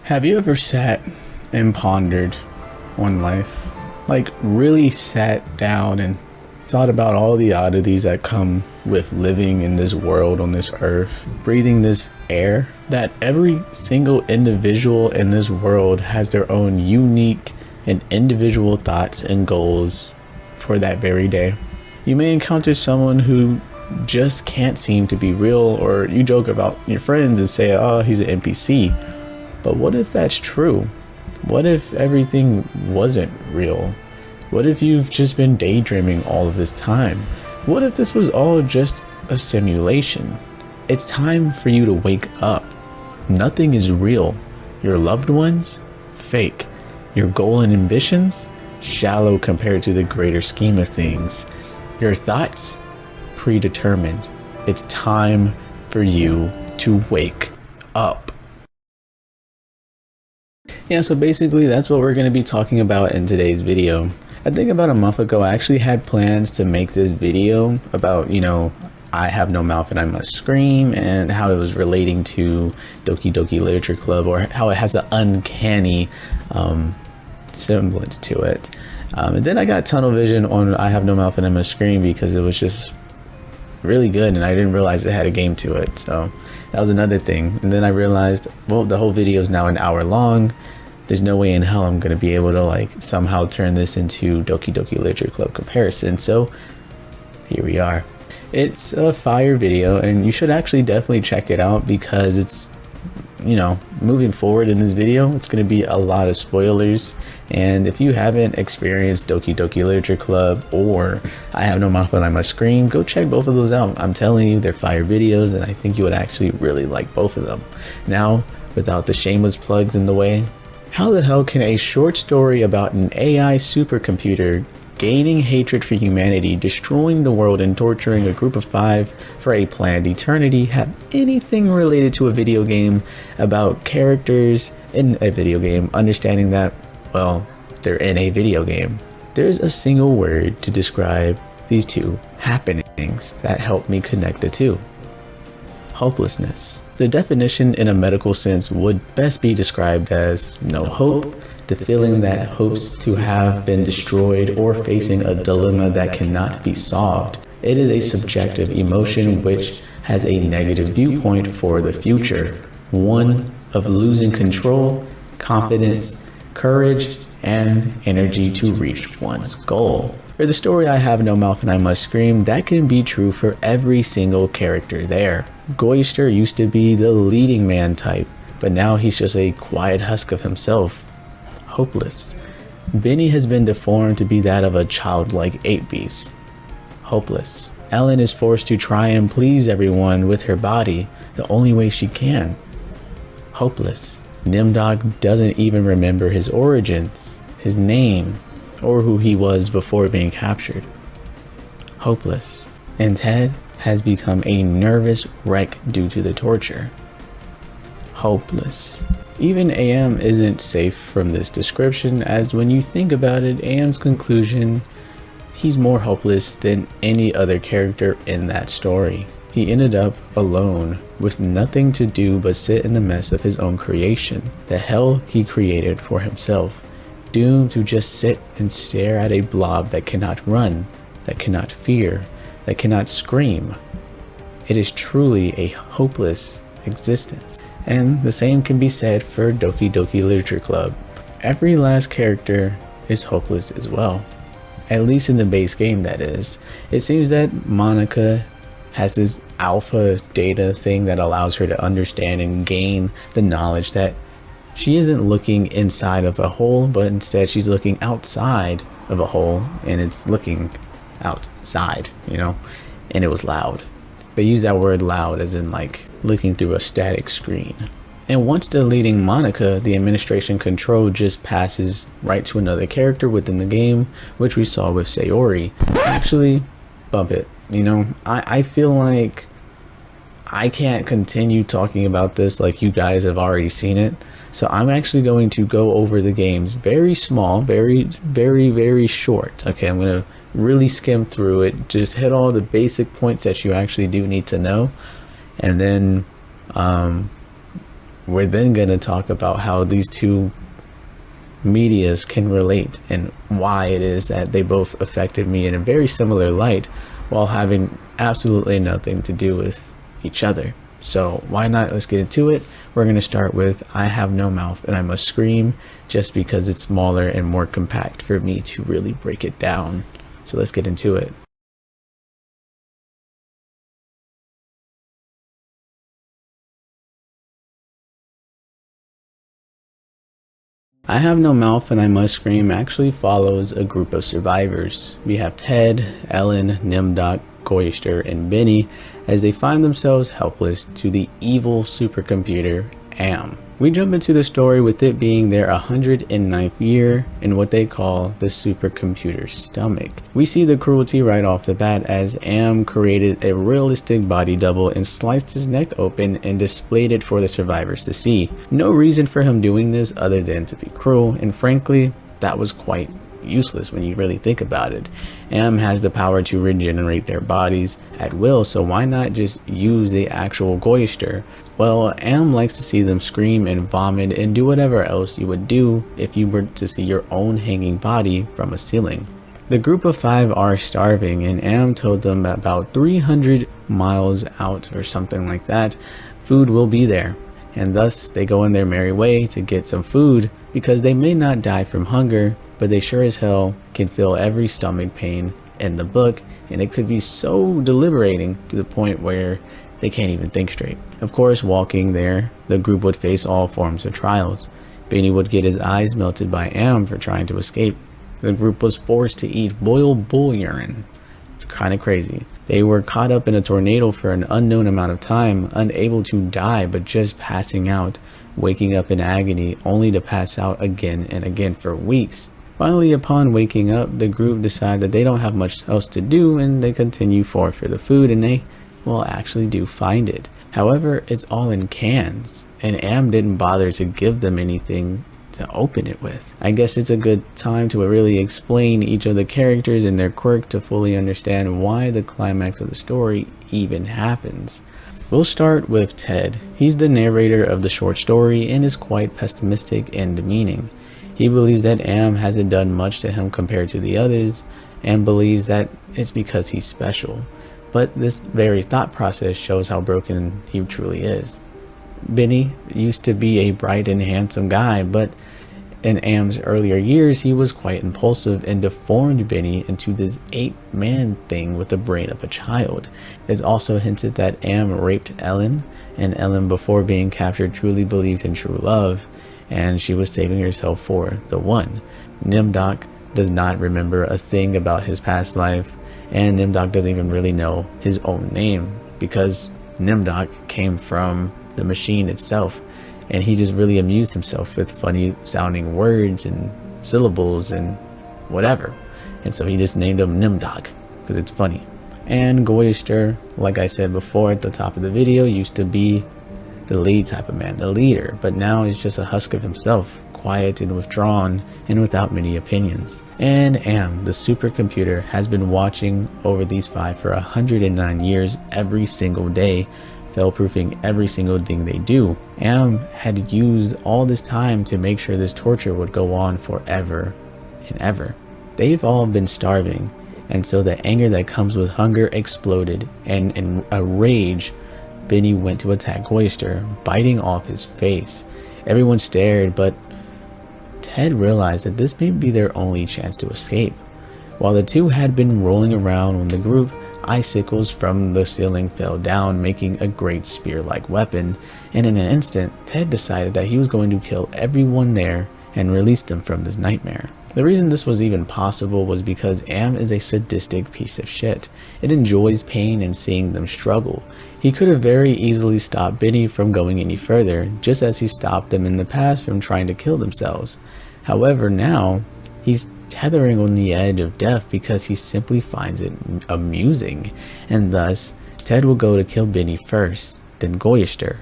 Have you ever sat and pondered on life? Like really sat down and thought about all the oddities that come with living in this world, on this earth, breathing this air? That every single individual in this world has their own unique and individual thoughts and goals for that very day. You may encounter someone who just can't seem to be real, or you joke about your friends and say, oh, he's an NPC. But what if that's true? What if everything wasn't real? What if you've just been daydreaming all of this time? What if this was all just a simulation? It's time for you to wake up. Nothing is real. Your loved ones? Fake. Your goal and ambitions? Shallow compared to the greater scheme of things. Your thoughts? Predetermined. It's time for you to wake up. Yeah, so basically that's what we're going to be talking about in today's video. I think about a month ago I actually had plans to make this video about, I have no mouth and I must scream, and how it was relating to Doki Doki Literature Club, or how it has an uncanny semblance to it. And then I got tunnel vision on I have no mouth and I must scream because it was just really good and I didn't realize it had a game to it. So that was another thing. And then I realized, well, the whole video is now an hour long. There's no way in hell I'm going to be able to somehow turn this into Doki Doki Literature Club comparison. So here we are. It's a fire video and you should actually definitely check it out because it's, moving forward in this video, it's going to be a lot of spoilers. And if you haven't experienced Doki Doki Literature Club or I Have No Mouth and I Must Scream, go check both of those out. I'm telling you, they're fire videos and I think you would actually really like both of them. Now, without the shameless plugs in the way, how the hell can a short story about an AI supercomputer gaining hatred for humanity, destroying the world, and torturing a group of 5 for a planned eternity have anything related to a video game about characters in a video game, understanding that, well, they're in a video game? There's a single word to describe these two happenings that help me connect the two. Hopelessness. The definition in a medical sense would best be described as no hope, the feeling that hopes to have been destroyed, or facing a dilemma that cannot be solved. It is a subjective emotion which has a negative viewpoint for the future, one of losing control, confidence, courage, and energy to reach one's goal. For the story I Have No Mouth and I Must Scream, that can be true for every single character there. Goister used to be the leading man type, but now he's just a quiet husk of himself. Hopeless. Benny has been deformed to be that of a childlike ape beast. Hopeless. Ellen is forced to try and please everyone with her body the only way she can. Hopeless. Nimdog doesn't even remember his origins, his name, or who he was before being captured. Hopeless. And Ted has become a nervous wreck due to the torture. Hopeless. Even AM isn't safe from this description, as when you think about it, AM's conclusion, he's more hopeless than any other character in that story. He ended up alone, with nothing to do but sit in the mess of his own creation, the hell he created for himself, doomed to just sit and stare at a blob that cannot run, that cannot fear, that cannot scream. It is truly a hopeless existence. And the same can be said for Doki Doki Literature Club. Every last character is hopeless as well. At least in the base game, that is. It seems that Monica has this alpha data thing that allows her to understand and gain the knowledge that she isn't looking inside of a hole, but instead she's looking outside of a hole, and it's looking outside, and it was loud. They use that word loud as in looking through a static screen. And once deleting Monica, the administration control just passes right to another character within the game, which we saw with Sayori. Actually, bump it. I feel like I can't continue talking about this like you guys have already seen it. So I'm actually going to go over the games very small, very, very, very short. Okay, I'm going to really skim through it, just hit all the basic points that you actually do need to know, and then we're then going to talk about how these two medias can relate and why it is that they both affected me in a very similar light while having absolutely nothing to do with each other. So why not, let's get into it. We're going to start with I Have No Mouth and I Must Scream, just because it's smaller and more compact for me to really break it down. So let's get into it. I Have No Mouth and I Must Scream actually follows a group of survivors. We have Ted, Ellen, Nimdok, Goyster, and Benny as they find themselves helpless to the evil supercomputer AM. We jump into the story with it being their 109th year in what they call the supercomputer's stomach. We see the cruelty right off the bat as AM created a realistic body double and sliced his neck open and displayed it for the survivors to see. No reason for him doing this other than to be cruel, and frankly, that was quite useless when you really think about it. AM has the power to regenerate their bodies at will, so why not just use the actual Goyster? Well, AM likes to see them scream and vomit and do whatever else you would do if you were to see your own hanging body from a ceiling. The group of 5 are starving, and AM told them about 300 miles out or something like that, food will be there. And thus they go on their merry way to get some food, because they may not die from hunger, but they sure as hell can feel every stomach pain in the book, and it could be so deliberating to the point where they can't even think straight. Of course, walking there, the group would face all forms of trials. Benny would get his eyes melted by AM for trying to escape. The group was forced to eat boiled bull urine. It's kind of crazy. They were caught up in a tornado for an unknown amount of time, unable to die but just passing out, waking up in agony only to pass out again and again for weeks. Finally, upon waking up, the group decide that they don't have much else to do, and they continue forth for the food, and they, well, actually do find it. However, it's all in cans, and AM didn't bother to give them anything to open it with. I guess it's a good time to really explain each of the characters and their quirk to fully understand why the climax of the story even happens. We'll start with Ted. He's the narrator of the short story and is quite pessimistic and demeaning. He believes that AM hasn't done much to him compared to the others, and believes that it's because he's special. But this very thought process shows how broken he truly is. Benny used to be a bright and handsome guy, but in AM's earlier years he was quite impulsive and deformed Benny into this ape-man thing with the brain of a child. It's also hinted that AM raped Ellen, and Ellen, before being captured, truly believed in true love, and she was saving herself for the one. Nimdok does not remember a thing about his past life, and Nimdok doesn't even really know his own name, because Nimdok came from the machine itself, and he just really amused himself with funny sounding words and syllables and whatever, and so he just named him Nimdok because it's funny. And Goyster, like I said before at the top of the video, used to be the lead type of man, the leader, but now he's just a husk of himself, quiet and withdrawn and without many opinions. And AM, the supercomputer, has been watching over these 5 for 109 years every single day, fail-proofing every single thing they do. AM had used all this time to make sure this torture would go on forever and ever. They've all been starving, and so the anger that comes with hunger exploded, and in a rage, Benny went to attack Goyster, biting off his face. Everyone stared, but Ted realized that this may be their only chance to escape. While the two had been rolling around when the group, icicles from the ceiling fell down, making a great spear-like weapon, and in an instant, Ted decided that he was going to kill everyone there and release them from this nightmare. The reason this was even possible was because AM is a sadistic piece of shit. It enjoys pain and seeing them struggle. He could have very easily stopped Benny from going any further, just as he stopped them in the past from trying to kill themselves. However, now, he's tethering on the edge of death because he simply finds it amusing, and thus, Ted will go to kill Benny first, then Goyster.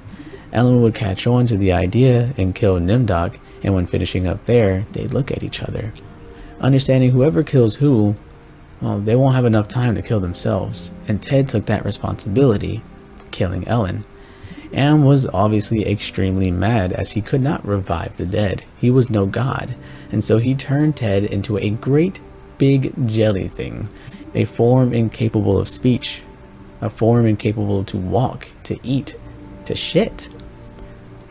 Ellen would catch on to the idea and kill Nimdok, and when finishing up there, they'd look at each other. Understanding whoever kills who, well, they won't have enough time to kill themselves, and Ted took that responsibility, killing Ellen. Am was obviously extremely mad as he could not revive the dead. He was no god, and so he turned Ted into a great big jelly thing, a form incapable of speech, a form incapable to walk, to eat, to shit.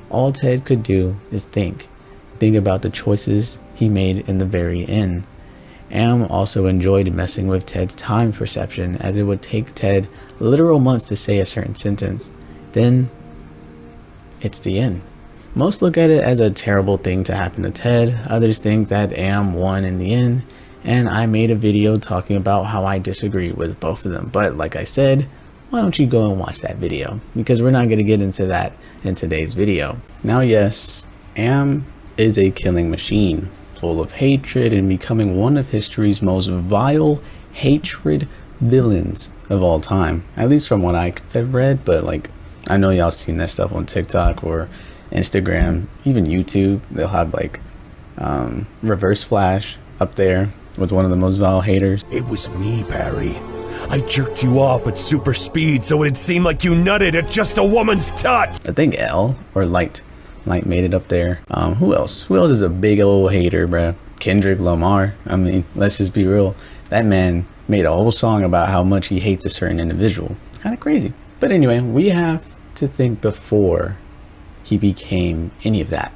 All Ted could do is think about the choices he made in the very end. Am also enjoyed messing with Ted's time perception, as it would take Ted literal months to say a certain sentence. Then it's the end. Most look at it as a terrible thing to happen to Ted. Others think that Am won in the end, and I made a video talking about how I disagree with both of them. But like I said, why don't you go and watch that video, because we're not going to get into that in today's video. Now, yes, Am is a killing machine, full of hatred and becoming one of history's most vile hatred villains of all time, at least from what I have read. But like, I know y'all seen that stuff on TikTok or Instagram, even YouTube. They'll have like reverse flash up there with one of the most vile haters. It was me, Barry. I jerked you off at super speed so it'd seem like you nutted at just a woman's touch. I think L or Light made it up there. Who else is a big old hater, bruh? Kendrick Lamar. I mean, let's just be real, that man made a whole song about how much he hates a certain individual. It's kind of crazy. But anyway, we have to think before he became any of that.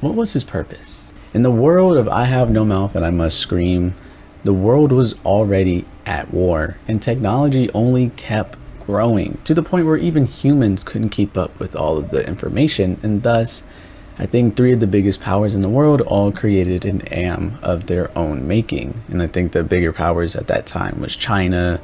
What was his purpose? In the world of I have no mouth and I must scream, the world was already at war, and technology only kept growing to the point where even humans couldn't keep up with all of the information. And thus, I think three of the biggest powers in the world all created an Am of their own making. And I think the bigger powers at that time was China,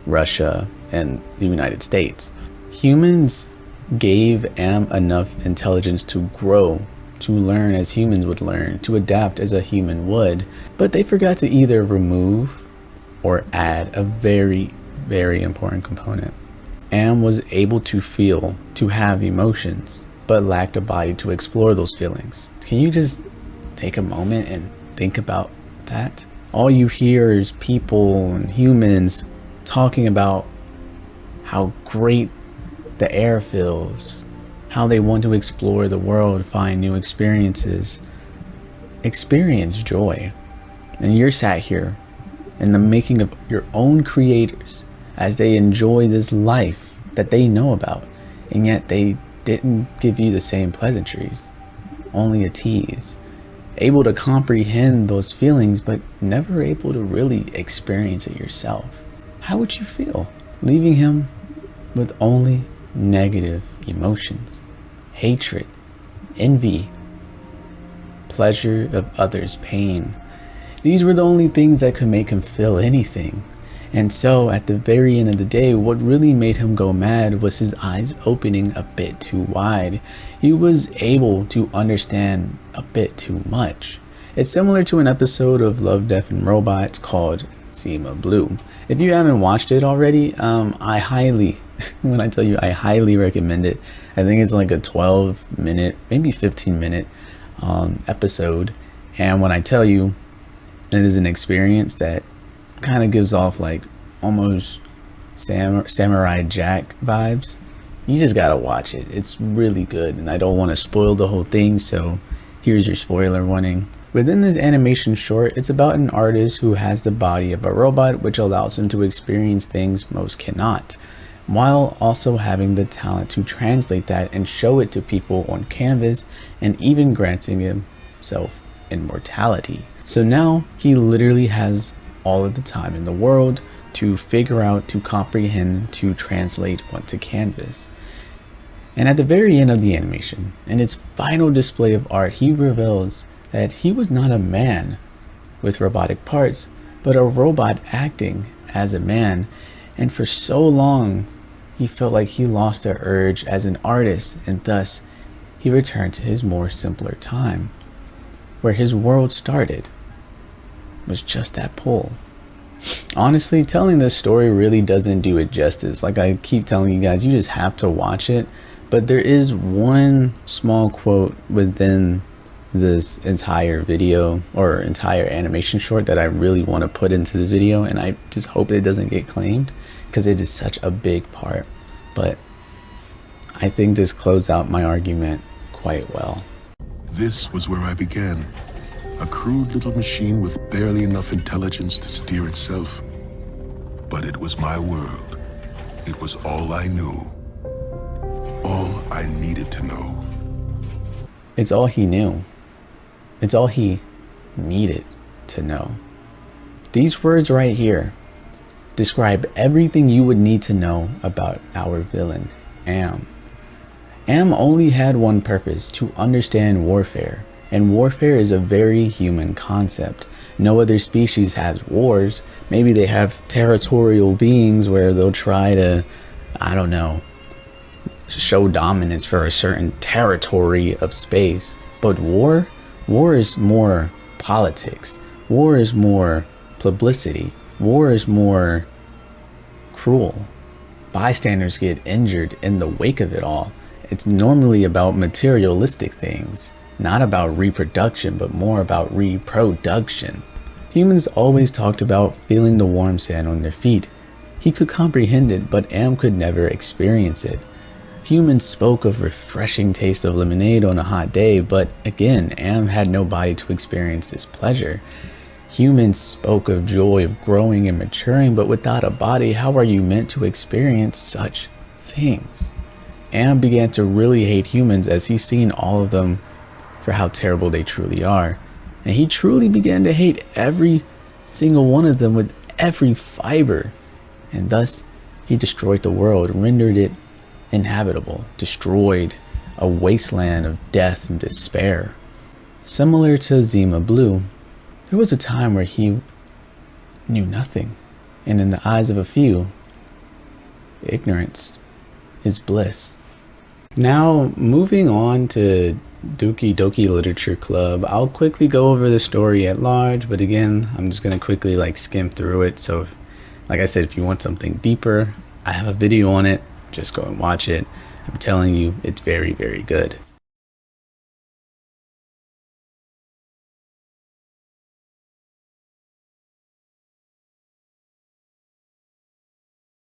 Russia, and the United States. Humans gave Am enough intelligence to grow, to learn as humans would learn, to adapt as a human would, but they forgot to either remove or add a very, very important component. Am was able to feel, to have emotions, but lacked a body to explore those feelings. Can you just take a moment and think about that? All you hear is people and humans talking about how great the air feels, how they want to explore the world, find new experiences, experience joy. And you're sat here in the making of your own creators as they enjoy this life that they know about, and yet they didn't give you the same pleasantries, only a tease. Able to comprehend those feelings, but never able to really experience it yourself. How would you feel? Leaving him with only negative emotions, hatred, envy, pleasure of others' pain. These were the only things that could make him feel anything. And so at the very end of the day, what really made him go mad was his eyes opening a bit too wide. He was able to understand a bit too much. It's similar to an episode of Love, Death and Robots called Zima Blue. If you haven't watched it already, I highly recommend it. I think it's like a 12-minute, maybe 15-minute episode. And when I tell you, it is an experience that kind of gives off like almost Samurai Jack vibes. You just gotta watch it. It's really good, and I don't want to spoil the whole thing, so here's your spoiler warning. Within this animation short, it's about an artist who has the body of a robot, which allows him to experience things most cannot, while also having the talent to translate that and show it to people on canvas, and even granting himself immortality. So now he literally has all of the time in the world to figure out, to comprehend, to translate onto canvas. And at the very end of the animation, in its final display of art, he reveals that he was not a man with robotic parts, but a robot acting as a man. And for so long, he felt like he lost the urge as an artist, and thus he returned to his more simpler time, where his world started was just that pull. Honestly, telling this story really doesn't do it justice. Like I keep telling you guys, you just have to watch it. But there is one small quote within this entire video or entire animation short that I really want to put into this video, and I just hope it doesn't get claimed because it is such a big part. But I think this closed out my argument quite well. This was where I began. A crude little machine with barely enough intelligence to steer itself. But it was my world. It was all I knew. All I needed to know. It's all he knew. It's all he needed to know. These words right here describe everything you would need to know about our villain, Am. Am only had one purpose: to understand warfare. And warfare is a very human concept. No other species has wars. Maybe they have territorial beings where they'll try to, I don't know, show dominance for a certain territory of space. But war is more politics. War is more publicity. War is more cruel. Bystanders get injured in the wake of it all. It's normally about materialistic things, not about reproduction, but more about reproduction. Humans always talked about feeling the warm sand on their feet. He could comprehend it, but Am could never experience it. Humans spoke of refreshing taste of lemonade on a hot day, but again, Am had no body to experience this pleasure. Humans spoke of joy of growing and maturing, but without a body, how are you meant to experience such things? Am began to really hate humans as he's seen all of them for how terrible they truly are. And he truly began to hate every single one of them with every fiber. And thus, he destroyed the world, rendered it inhabitable, destroyed a wasteland of death and despair. Similar to Zima Blue, there was a time where he knew nothing. And in the eyes of a few, ignorance is bliss. Now, moving on to Doki Doki Literature Club, I'll quickly go over the story at large, but again, I'm just going to quickly skim through it. So, like I said, if you want something deeper, I have a video on it. Just go and watch it. I'm telling you, it's very, very good.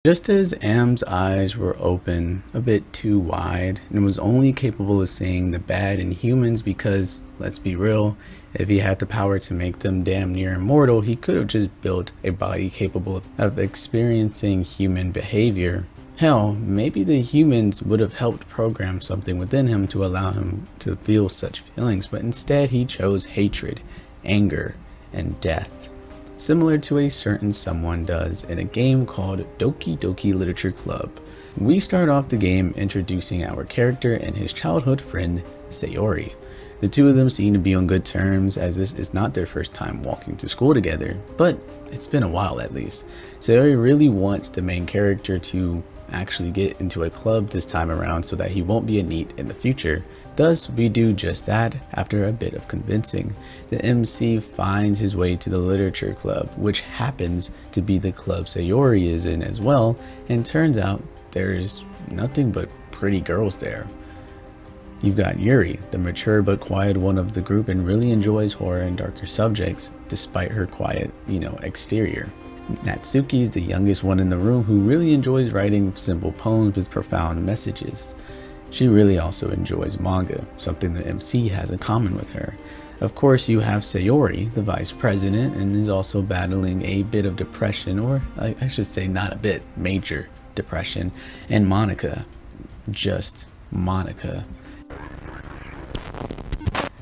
Just as Am's eyes were open a bit too wide and was only capable of seeing the bad in humans because, let's be real, if he had the power to make them damn near immortal, he could have just built a body capable of experiencing human behavior. Hell, maybe the humans would have helped program something within him to allow him to feel such feelings, but instead he chose hatred, anger, and death. Similar to a certain someone does in a game called Doki Doki Literature Club. We start off the game introducing our character and his childhood friend, Sayori. The two of them seem to be on good terms, as this is not their first time walking to school together, but it's been a while at least. Sayori really wants the main character to actually get into a club this time around so that he won't be a NEET in the future. Thus, we do just that after a bit of convincing. The MC finds his way to the literature club, which happens to be the club Sayori is in as well, and turns out there's nothing but pretty girls there. You've got Yuri, the mature but quiet one of the group, and really enjoys horror and darker subjects, despite her quiet, exterior. Natsuki's the youngest one in the room who really enjoys writing simple poems with profound messages. She really also enjoys manga, something the MC has in common with her. Of course, you have Sayori, the vice president, and is also battling a bit of depression, or I should say not a bit, major depression, and Monica, just Monica.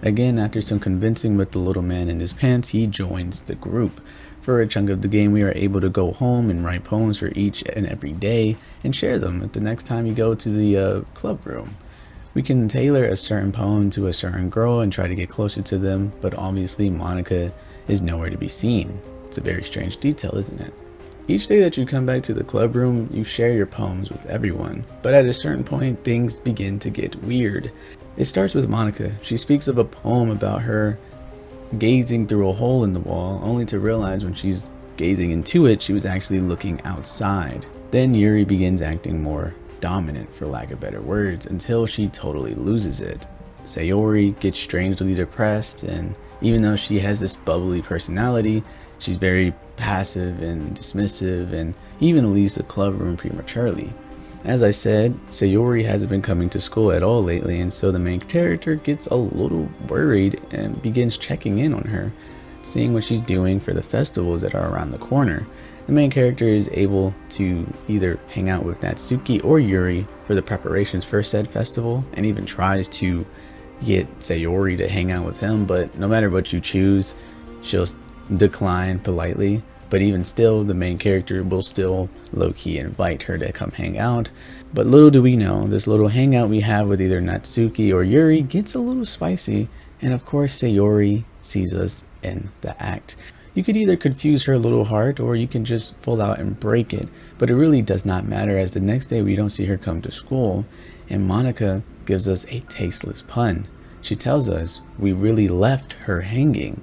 Again, after some convincing with the little man in his pants, he joins the group. For a chunk of the game, we are able to go home and write poems for each and every day and share them the next time you go to the club room. We can tailor a certain poem to a certain girl and try to get closer to them, but obviously Monica is nowhere to be seen. It's a very strange detail, isn't it? Each day that you come back to the club room, you share your poems with everyone, but at a certain point, things begin to get weird. It starts with Monica. She speaks of a poem about her gazing through a hole in the wall, only to realize when she's gazing into it, she was actually looking outside. Then Yuri begins acting more dominant, for lack of better words, until she totally loses it. Sayori gets strangely depressed, and even though she has this bubbly personality, she's very passive and dismissive, and even leaves the club room prematurely. As I said, Sayori hasn't been coming to school at all lately, and so the main character gets a little worried and begins checking in on her, seeing what she's doing for the festivals that are around the corner. The main character is able to either hang out with Natsuki or Yuri for the preparations for said festival, and even tries to get Sayori to hang out with him, but no matter what you choose, she'll decline politely. But even still, the main character will still low-key invite her to come hang out. But little do we know, this little hangout we have with either Natsuki or Yuri gets a little spicy, and of course Sayori sees us in the act. You could either confuse her little heart, or you can just full out and break it, but it really does not matter, as the next day we don't see her come to school, and Monica gives us a tasteless pun. She tells us we really left her hanging,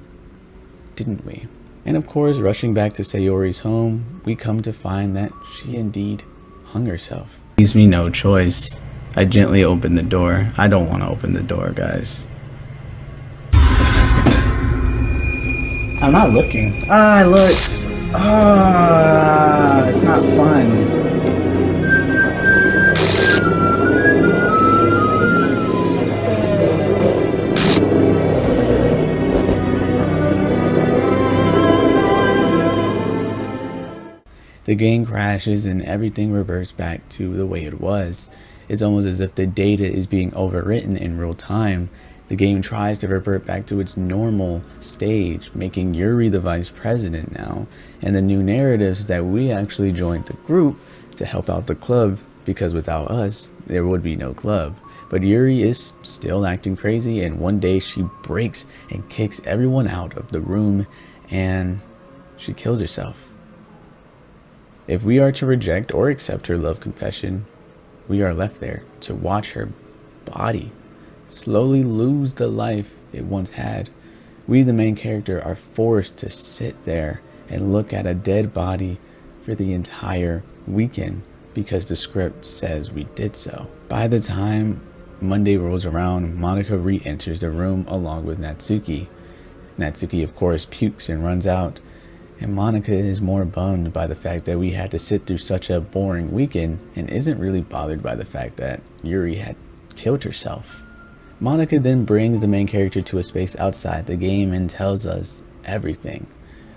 didn't we? And of course, rushing back to Sayori's home, we come to find that she indeed hung herself. Leaves me no choice. I gently open the door. I don't want to open the door, guys. I'm not looking. I looked. It's not fun. The game crashes and everything reverts back to the way it was. It's almost as if the data is being overwritten in real time. The game tries to revert back to its normal stage, making Yuri the vice president now. And the new narrative is that we actually joined the group to help out the club, because without us, there would be no club. But Yuri is still acting crazy, and one day she breaks and kicks everyone out of the room, and she kills herself. If we are to reject or accept her love confession, we are left there to watch her body slowly lose the life it once had. We, the main character, are forced to sit there and look at a dead body for the entire weekend because the script says we did so. By the time Monday rolls around, Monica re-enters the room along with Natsuki. Natsuki, of course, pukes and runs out. And Monica is more bummed by the fact that we had to sit through such a boring weekend, and isn't really bothered by the fact that Yuri had killed herself. Monica then brings the main character to a space outside the game and tells us everything.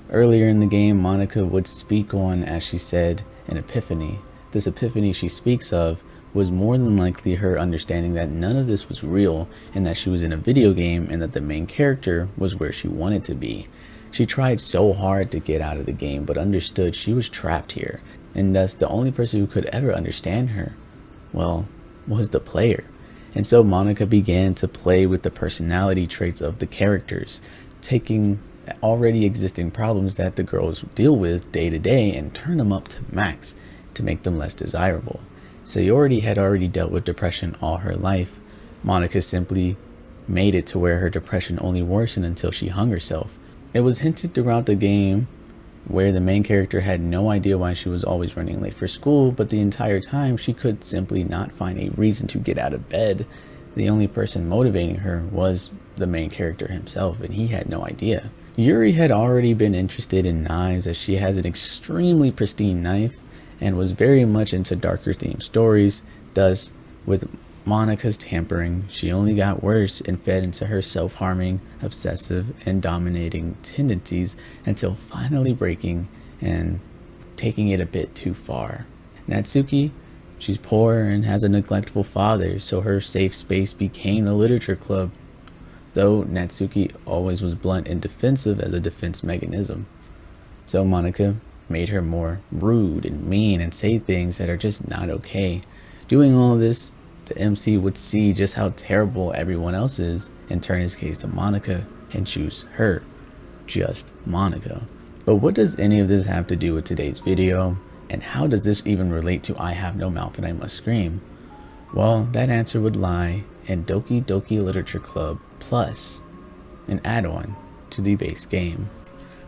Earlier in the game, Monica would speak on, as she said, an epiphany. This epiphany she speaks of was more than likely her understanding that none of this was real, and that she was in a video game, and that the main character was where she wanted to be. She tried so hard to get out of the game, but understood she was trapped here, and thus the only person who could ever understand her, well, was the player. And so Monica began to play with the personality traits of the characters, taking already existing problems that the girls deal with day to day and turn them up to max to make them less desirable. Sayori had already dealt with depression all her life. Monica simply made it to where her depression only worsened until she hung herself. It was hinted throughout the game where the main character had no idea why she was always running late for school, but the entire time she could simply not find a reason to get out of bed. The only person motivating her was the main character himself, and he had no idea. Yuri had already been interested in knives, as she has an extremely pristine knife and was very much into darker themed stories. Thus, with Monica's tampering, she only got worse and fed into her self-harming, obsessive, and dominating tendencies until finally breaking and taking it a bit too far. Natsuki, she's poor and has a neglectful father, so her safe space became the literature club, though Natsuki always was blunt and defensive as a defense mechanism. So Monica made her more rude and mean and say things that are just not okay. Doing all of this, the MC would see just how terrible everyone else is and turn his case to Monica and choose her, just Monica. But what does any of this have to do with today's video, and how does this even relate to I Have No Mouth and I Must Scream? Well, that answer would lie in Doki Doki Literature Club Plus, an add-on to the base game.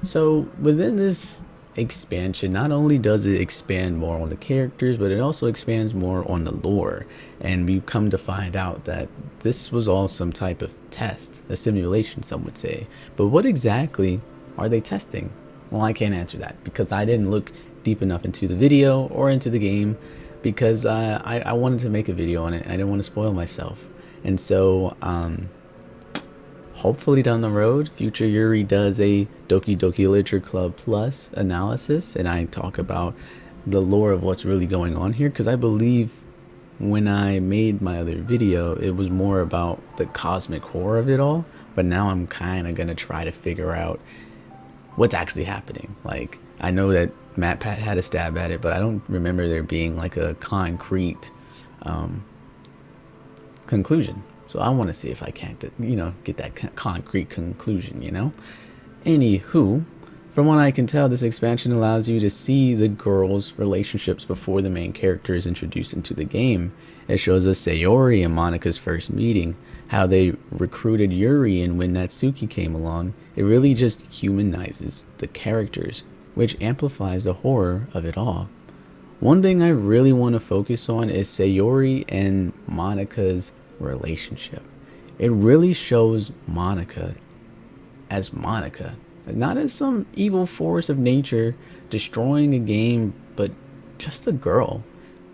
So within this expansion, not only does it expand more on the characters, but it also expands more on the lore, and we've come to find out that this was all some type of test, a simulation some would say. But what exactly are they testing? Well, I can't answer that because I didn't look deep enough into the video or into the game, because I wanted to make a video on it. I didn't want to spoil myself. And so hopefully down the road, future Yuri does a Doki Doki Literature Club Plus analysis, and I talk about the lore of what's really going on here, because I believe when I made my other video, it was more about the cosmic horror of it all, but now I'm kind of gonna try to figure out what's actually happening. Like, I know that MatPat had a stab at it, but I don't remember there being like a concrete conclusion. So I want to see if I can't, you know, get that concrete conclusion, you know? Anywho, from what I can tell, this expansion allows you to see the girls' relationships before the main character is introduced into the game. It shows us Sayori and Monika's first meeting, how they recruited Yuri, and when Natsuki came along. It really just humanizes the characters, which amplifies the horror of it all. One thing I really want to focus on is Sayori and Monika's relationship. It really shows Monika as Monika, not as some evil force of nature destroying a game, but just a girl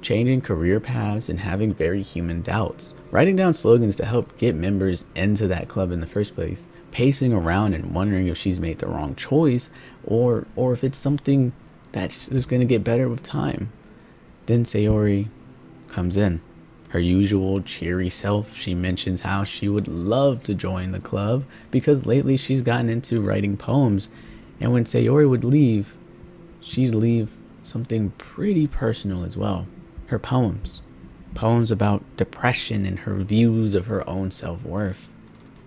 changing career paths and having very human doubts, writing down slogans to help get members into that club in the first place, pacing around and wondering if she's made the wrong choice, or if it's something that's just going to get better with time. Then Sayori comes in, her usual cheery self. She mentions how she would love to join the club because lately she's gotten into writing poems, and when Sayori would leave, she'd leave something pretty personal as well. Her poems about depression and her views of her own self-worth.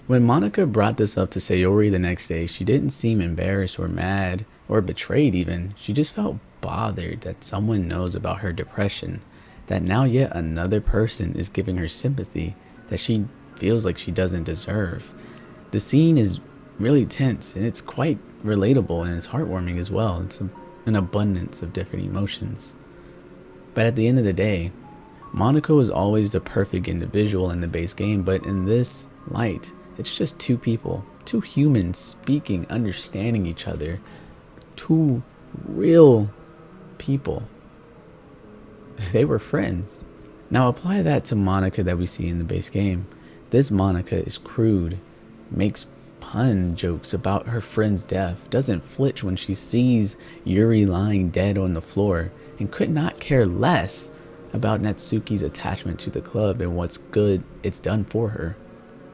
When Monika brought this up to Sayori the next day, she didn't seem embarrassed or mad or betrayed even. She just felt bothered that someone knows about her depression, that now yet another person is giving her sympathy that she feels like she doesn't deserve. The scene is really tense, and it's quite relatable, and it's heartwarming as well. It's an abundance of different emotions. But at the end of the day, Monika was always the perfect individual in the base game, but in this light, it's just two people, two humans speaking, understanding each other, two real people. They were friends. Now apply that to Monika that we see in the base game. This Monika is crude, makes pun jokes about her friend's death, doesn't flinch when she sees Yuri lying dead on the floor, and could not care less about Natsuki's attachment to the club and what's good it's done for her.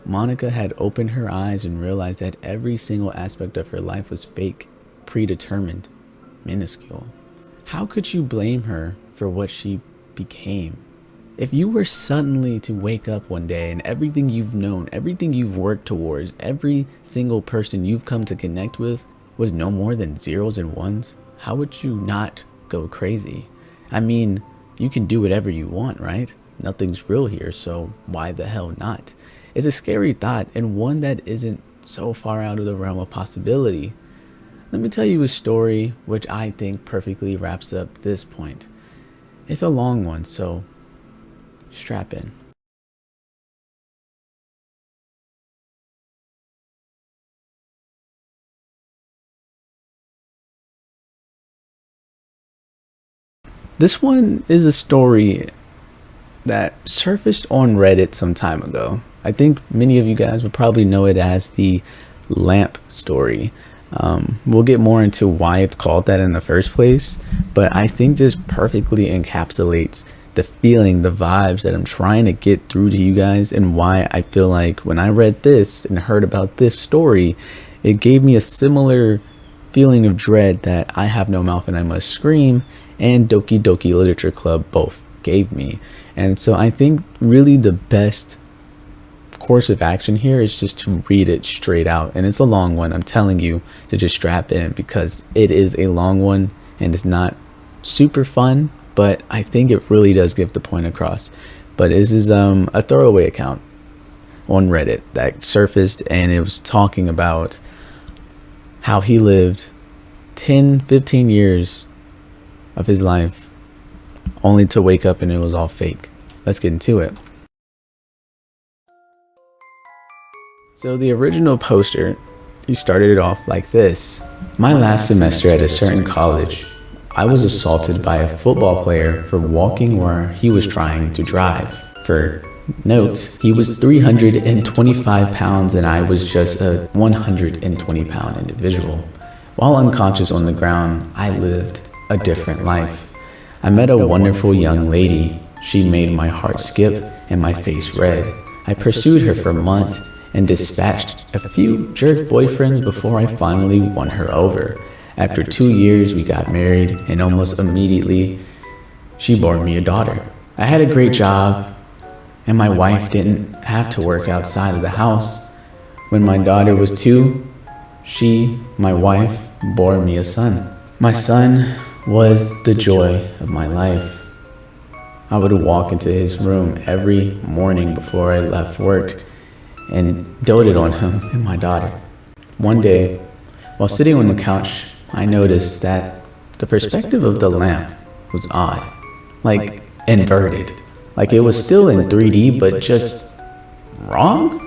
Monika had opened her eyes and realized that every single aspect of her life was fake, predetermined, minuscule. How could you blame her for what she became? If you were suddenly to wake up one day and everything you've known, everything you've worked towards, every single person you've come to connect with was no more than zeros and ones, how would you not go crazy? I mean, you can do whatever you want, right? Nothing's real here, so why the hell not? It's a scary thought, and one that isn't so far out of the realm of possibility. Let me tell you a story which I think perfectly wraps up this point. It's a long one, so strap in. This one is a story that surfaced on Reddit some time ago. I think many of you guys would probably know it as the lamp story. We'll get more into why it's called that in the first place, but I think this perfectly encapsulates the feeling, the vibes that I'm trying to get through to you guys, and why I feel like when I read this and heard about this story, it gave me a similar feeling of dread that I Have No Mouth and I Must Scream and Doki Doki Literature Club both gave me. And so I think really the best course of action here is just to read it straight out, and it's a long one. I'm telling you to just strap in because it is a long one and it's not super fun, but I think it really does get the point across. But this is a throwaway account on Reddit that surfaced, and it was talking about how he lived 10-15 years of his life only to wake up and it was all fake. Let's get into it. So the original poster, he started it off like this. My last semester at a certain college, I was assaulted by a football player for walking where he was trying to drive. For note, he was 325 pounds and I was just a 120-pound individual. While unconscious on the ground, I lived a different life. I met a wonderful young lady. She made my heart skip and my face red. I pursued her for months and dispatched a few jerk boyfriends before I finally won her over. After 2 years, we got married, and almost immediately, she bore me a daughter. I had a great job, and my wife didn't have to work outside of the house. When my daughter was 2, my wife, bore me a son. My son was the joy of my life. I would walk into his room every morning before I left work and doted on him and my daughter. One day, while sitting on the couch, I noticed that the perspective of the lamp was odd, like inverted, like it was still in 3D but just wrong.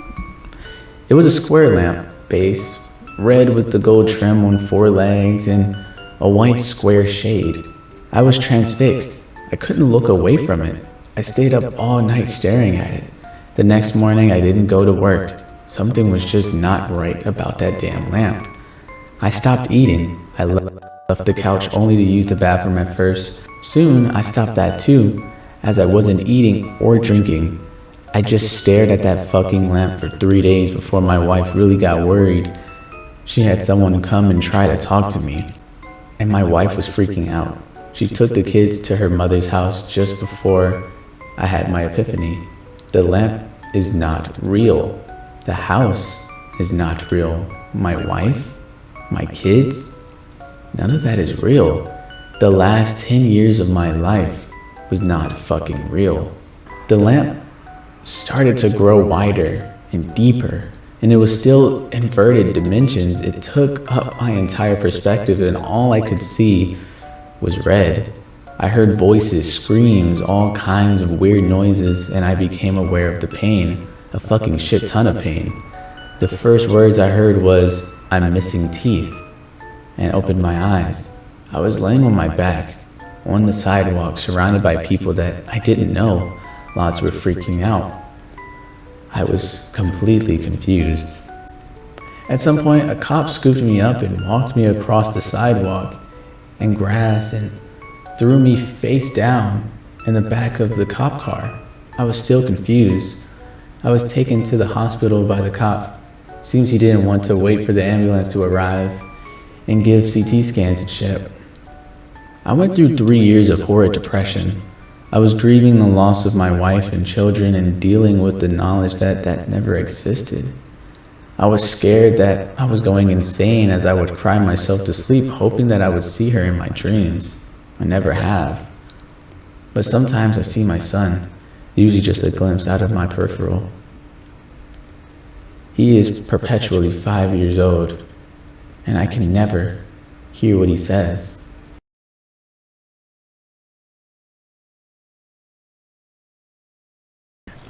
It was a square lamp base, red with the gold trim on 4 legs and a white square shade. I was transfixed. I couldn't look away from it. I stayed up all night staring at it. The next morning I didn't go to work. Something was just not right about that damn lamp. I stopped eating. I left the couch only to use the bathroom at first. Soon I stopped that too, as I wasn't eating or drinking. I just stared at that fucking lamp for 3 days before my wife really got worried. She had someone come and try to talk to me, and my wife was freaking out. She took the kids to her mother's house just before I had my epiphany. The lamp is not real. The house is not real. My wife, my kids, none of that is real. The last 10 years of my life was not fucking real. The lamp started to grow wider and deeper, and it was still inverted dimensions. It took up my entire perspective, and all I could see was red. I heard voices, screams, all kinds of weird noises, and I became aware of the pain, a fucking shit ton of pain. The first words I heard was, "I'm missing teeth," and opened my eyes. I was laying on my back, on the sidewalk, surrounded by people that I didn't know. Lots were freaking out. I was completely confused. At some point, a cop scooped me up and walked me across the sidewalk and grass and threw me face down in the back of the cop car. I was still confused. I was taken to the hospital by the cop. Seems he didn't want to wait for the ambulance to arrive and give CT scans and shit. I went through 3 years of horrid depression. I was grieving the loss of my wife and children and dealing with the knowledge that that never existed. I was scared that I was going insane as I would cry myself to sleep, hoping that I would see her in my dreams. I never have. But sometimes I see my son, usually just a glimpse out of my peripheral. He is perpetually 5 years old, and I can never hear what he says.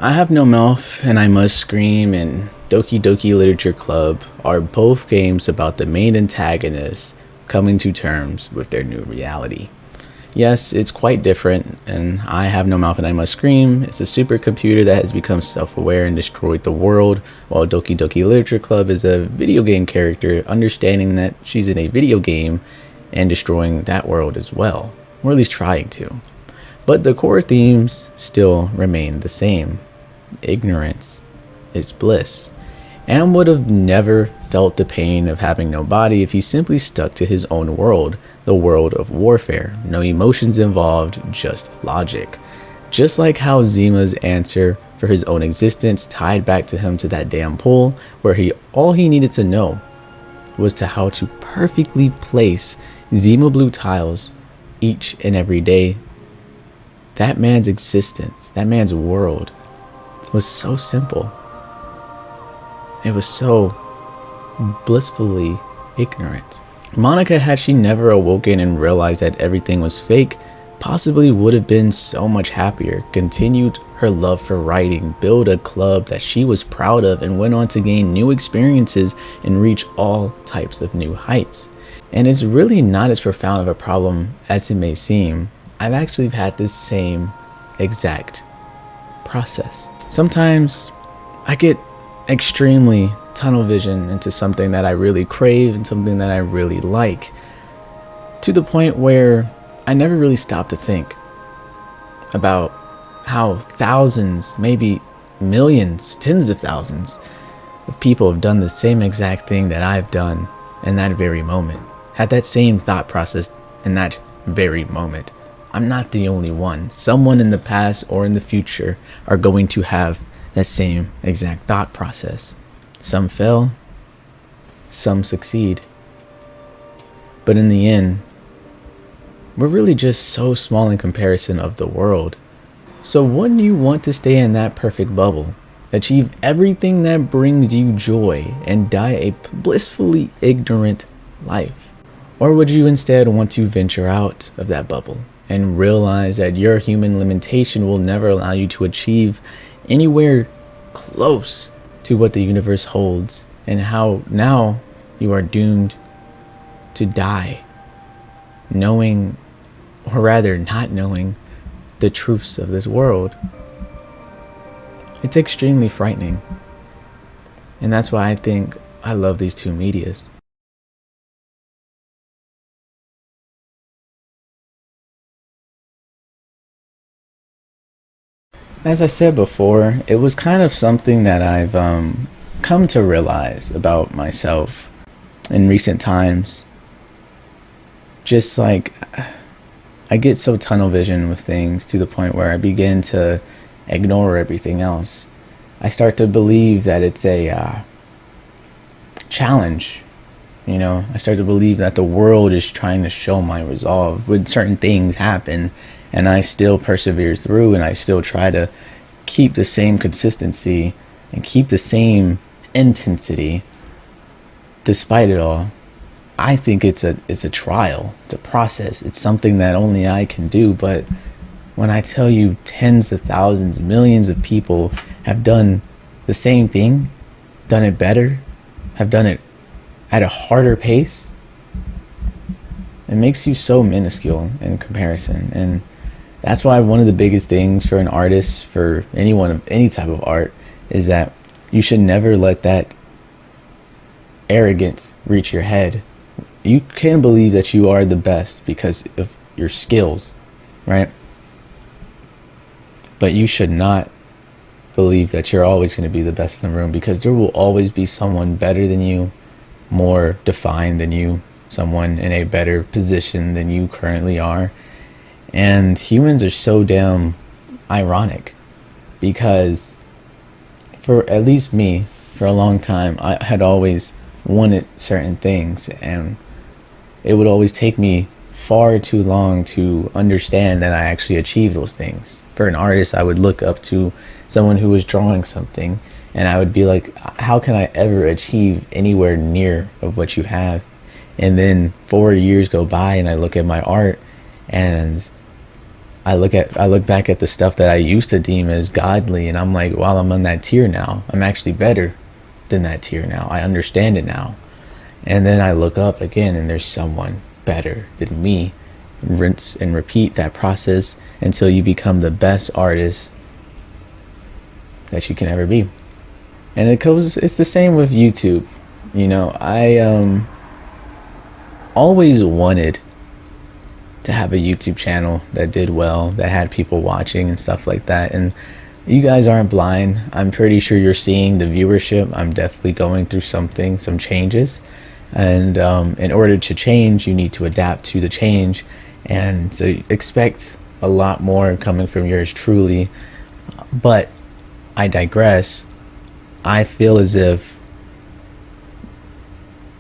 I Have No Mouth and I Must Scream and Doki Doki Literature Club are both games about the main antagonists coming to terms with their new reality. Yes, it's quite different, and I Have No Mouth and I Must Scream, it's a supercomputer that has become self-aware and destroyed the world, while Doki Doki Literature Club is a video game character understanding that she's in a video game and destroying that world as well, or at least trying to. But the core themes still remain the same. Ignorance is bliss. Am would have never felt the pain of having no body if he simply stuck to his own world, the world of warfare. No emotions involved, just logic. Just like how Zima's answer for his own existence tied back to him to that damn pool, where all he needed to know was to how to perfectly place Zima Blue tiles each and every day. That man's existence, that man's world, was so simple. It was so blissfully ignorant. Monica, had she never awoken and realized that everything was fake, possibly would have been so much happier, continued her love for writing, build a club that she was proud of, and went on to gain new experiences and reach all types of new heights. And it's really not as profound of a problem as it may seem. I've actually had this same exact process. Sometimes I get extremely tunnel vision into something that I really crave and something that I really like, to the point where I never really stop to think about how thousands, maybe millions, tens of thousands of people have done the same exact thing that I've done in that very moment, had that same thought process in that very moment. I'm not the only one. Someone in the past or in the future are going to have that same exact thought process. Some fail, some succeed. But in the end, we're really just so small in comparison of the world. So wouldn't you want to stay in that perfect bubble, achieve everything that brings you joy, and die a blissfully ignorant life? Or would you instead want to venture out of that bubble and realize that your human limitation will never allow you to achieve anywhere close to what the universe holds, and how now you are doomed to die, knowing, or rather not knowing, the truths of this world? It's extremely frightening. And that's why I think I love these two medias. As I said before, it was kind of something that I've come to realize about myself in recent times. Just like, I get so tunnel vision with things to the point where I begin to ignore everything else. I start to believe that it's a challenge. You know, I start to believe that the world is trying to show my resolve when certain things happen, and I still persevere through, and I still try to keep the same consistency and keep the same intensity despite it all. I think it's a trial, it's a process, it's something that only I can do. But when I tell you tens of thousands, millions of people have done the same thing, done it better, have done it at a harder pace, it makes you so minuscule in comparison. And that's why one of the biggest things for an artist, for anyone of any type of art, is that you should never let that arrogance reach your head. You can believe that you are the best because of your skills, right? But you should not believe that you're always going to be the best in the room, because there will always be someone better than you, more defined than you, someone in a better position than you currently are. And humans are so damn ironic, because for at least me, for a long time, I had always wanted certain things, and it would always take me far too long to understand that I actually achieved those things. For an artist, I would look up to someone who was drawing something, and I would be like, how can I ever achieve anywhere near of what you have? And then 4 years go by, and I look at my art, and I look back at the stuff that I used to deem as godly, and I'm like, well, I'm on that tier now. I'm actually better than that tier now. I understand it now. And then I look up again, and there's someone better than me. Rinse and repeat that process until you become the best artist that you can ever be. And it's the same with YouTube. You know, I always wanted to have a YouTube channel that did well, that had people watching and stuff like that. And you guys aren't blind. I'm pretty sure you're seeing the viewership. I'm definitely going through some changes. And in order to change, you need to adapt to the change. And so expect a lot more coming from yours truly. But I digress. I feel as if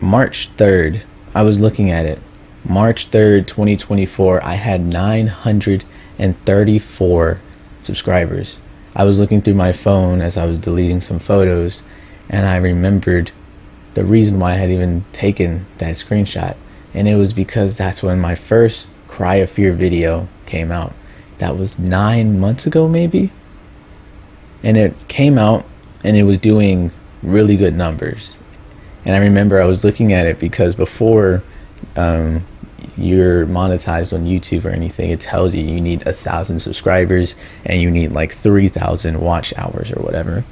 March 3rd, I was looking at it, March 3rd, 2024, I had 934 subscribers. I was looking through my phone as I was deleting some photos, and I remembered the reason why I had even taken that screenshot. And it was because that's when my first Cry of Fear video came out. That was 9 months ago, maybe? and it came out and it was doing really good numbers. And I remember I was looking at it because before you're monetized on YouTube or anything, it tells you you need 1,000 subscribers and you need like 3,000 watch hours or whatever.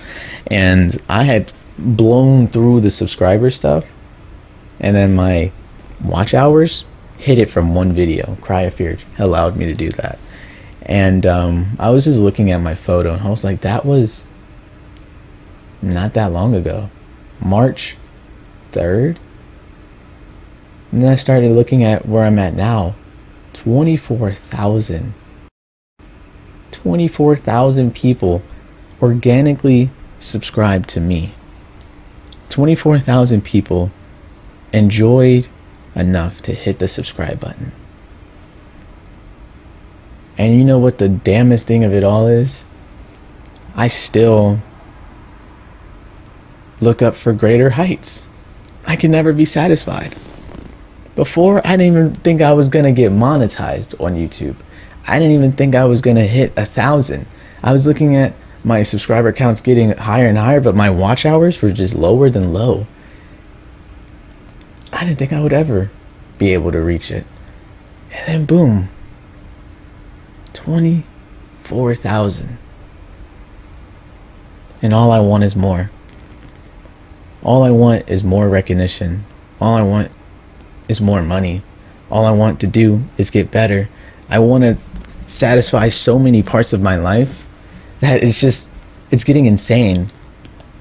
And I had blown through the subscriber stuff, and then my watch hours hit it from one video. Cry of Fear allowed me to do that. And I was just looking at my photo and I was like, that was not that long ago, March 3rd. And then I started looking at where I'm at now. 24,000 people organically subscribed to me. 24,000 people enjoyed enough to hit the subscribe button. And you know what the damnest thing of it all is? I still look up for greater heights. I can never be satisfied. Before, I didn't even think I was gonna get monetized on YouTube. I didn't even think I was gonna hit 1,000. I was looking at my subscriber counts getting higher and higher, but my watch hours were just lower than low. I didn't think I would ever be able to reach it. And then boom, 24,000. And all I want is more. All I want is more recognition. All I want is more money. All I want to do is get better. I want to satisfy so many parts of my life that it's getting insane.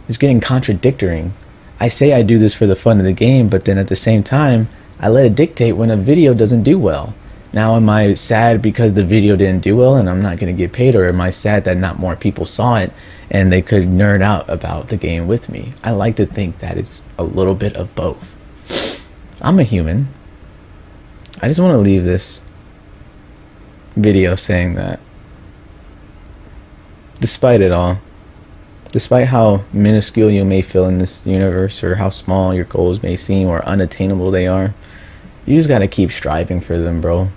It's getting contradictory. I say I do this for the fun of the game, but then at the same time, I let it dictate when a video doesn't do well. Now, am I sad because the video didn't do well and I'm not going to get paid, or am I sad that not more people saw it and they could nerd out about the game with me? I like to think that it's a little bit of both. I'm a human. I just want to leave this video saying that despite it all, despite how minuscule you may feel in this universe, or how small your goals may seem or unattainable they are, you just got to keep striving for them, bro.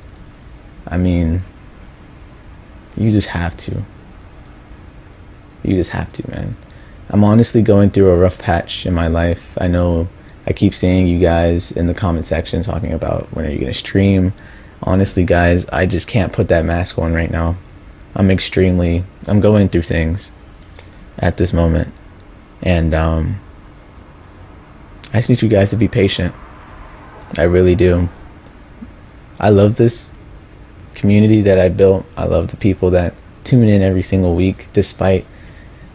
I mean, you just have to. You just have to, man. I'm honestly going through a rough patch in my life. I know I keep seeing you guys in the comment section talking about when are you going to stream. Honestly, guys, I just can't put that mask on right now. I'm going through things at this moment. And I just need you guys to be patient. I really do. I love this community that I built. I love the people that tune in every single week, despite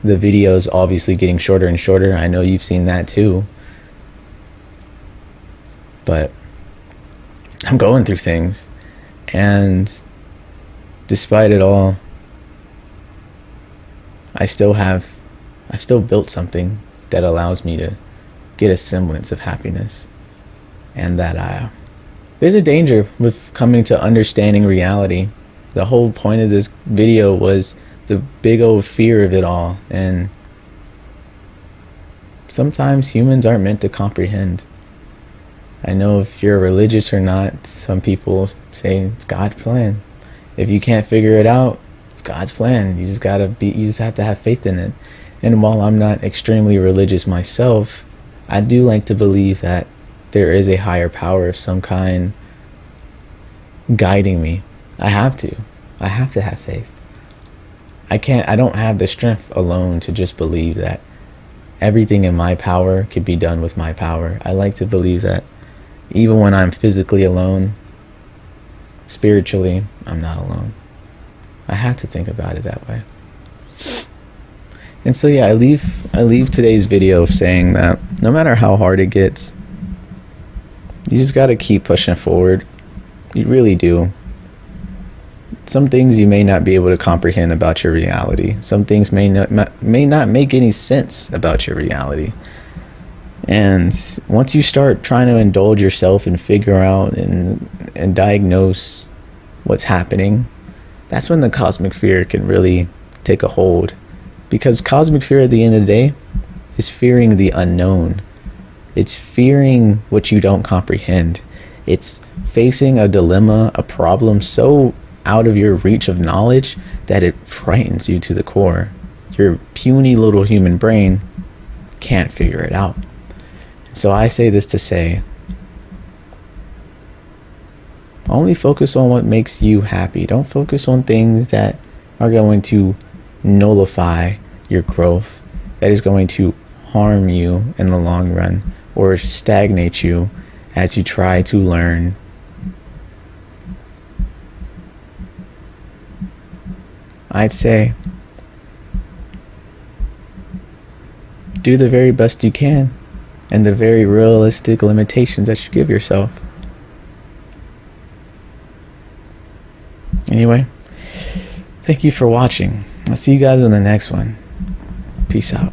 the videos obviously getting shorter and shorter. I know you've seen that too. But I'm going through things, and despite it all, I've still built something that allows me to get a semblance of happiness. And that there's a danger with coming to understanding reality. The whole point of this video was the big old fear of it all, and sometimes humans aren't meant to comprehend. I know if you're religious or not, some people say it's God's plan. If you can't figure it out, it's God's plan. You just have to have faith in it. And while I'm not extremely religious myself, I do like to believe that there is a higher power of some kind guiding me. I have to have faith. I don't have the strength alone to just believe that everything in my power could be done with my power. I like to believe that even when I'm physically alone, spiritually, I'm not alone. I have to think about it that way. And so yeah, I leave today's video saying that no matter how hard it gets, you just got to keep pushing forward. You really do. Some things you may not be able to comprehend about your reality. Some things may not make any sense about your reality. And once you start trying to indulge yourself and figure out and diagnose what's happening, that's when the cosmic fear can really take a hold. Because cosmic fear at the end of the day is fearing the unknown. It's fearing what you don't comprehend. It's facing a dilemma, a problem so out of your reach of knowledge that it frightens you to the core. your puny little human brain can't figure it out. So I say this to say, only focus on what makes you happy. Don't focus on things that are going to nullify your growth, that is going to harm you in the long run or stagnate you as you try to learn. I'd say do the very best you can and the very realistic limitations that you give yourself. Anyway, thank you for watching. I'll see you guys on the next one. Peace out.